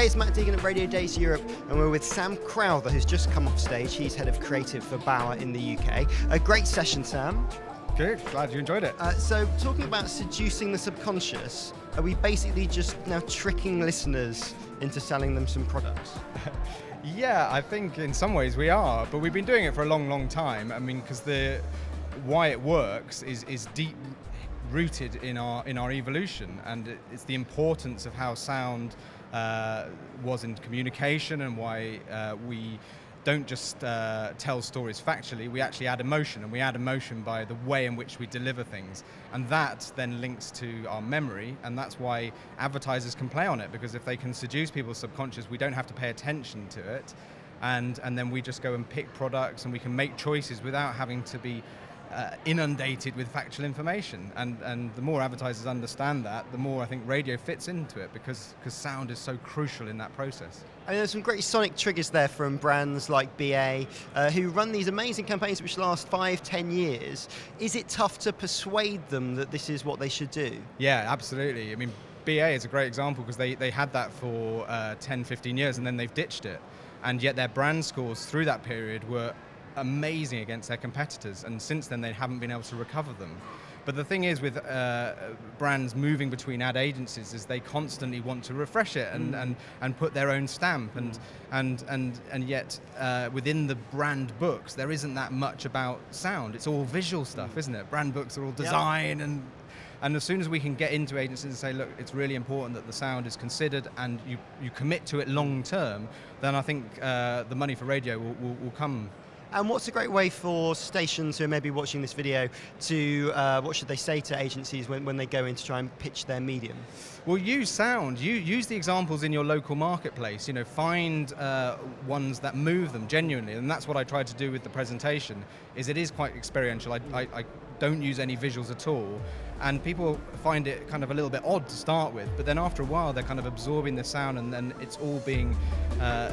G'day, it's Matt Deegan at Radio Days Europe, and we're with Sam Crowther, who's just come off stage. He's head of creative for Bauer in the UK. A great session, Sam. Good, glad you enjoyed it. So, talking about seducing the subconscious, are we basically just now tricking listeners into selling them some products? Yeah, I think in some ways we are, but we've been doing it for a long, long time. I mean, because why it works is deep rooted in our evolution, and it's the importance of how sound was in communication, and why we don't just tell stories factually, we actually add emotion, and we add emotion by the way in which we deliver things, and that then links to our memory, and that's why advertisers can play on it, because if they can seduce people's subconscious, we don't have to pay attention to it, and then we just go and pick products, and we can make choices without having to be inundated with factual information, and the more advertisers understand that, the more I think radio fits into it, because sound is so crucial in that process. I mean, there's some great sonic triggers there from brands like BA, who run these amazing campaigns which last 5-10 years. Is it tough to persuade them that this is what they should do? Yeah, absolutely. I mean, BA is a great example, because they had that for 10-15 years, and then they've ditched it, and yet their brand scores through that period were amazing against their competitors, and since then they haven't been able to recover them. But the thing is with brands moving between ad agencies is they constantly want to refresh it and put their own stamp, and yet within the brand books there isn't that much about sound. It's all visual stuff, isn't it? Brand books are all design, and as soon as we can get into agencies and say, look, it's really important that the sound is considered and you commit to it long term, then I think the money for radio will come. And what's a great way for stations who are maybe watching this video to, what should they say to agencies when they go in to try and pitch their medium? Well, use sound. Use the examples in your local marketplace. You know, find ones that move them genuinely, and that's what I tried to do with the presentation. It is quite experiential. I don't use any visuals at all, and people find it kind of a little bit odd to start with, but then after a while they're kind of absorbing the sound, and then it's all being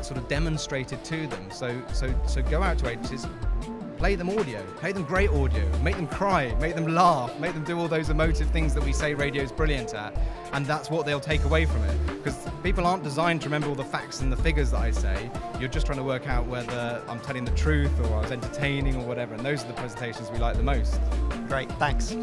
sort of demonstrated to them. So go out to agencies, play them audio, play them great audio, make them cry, make them laugh, make them do all those emotive things that we say radio is brilliant at, and that's what they'll take away from it. Because people aren't designed to remember all the facts and the figures that I say. You're just trying to work out whether I'm telling the truth or I was entertaining or whatever, and those are the presentations we like the most. Great, thanks.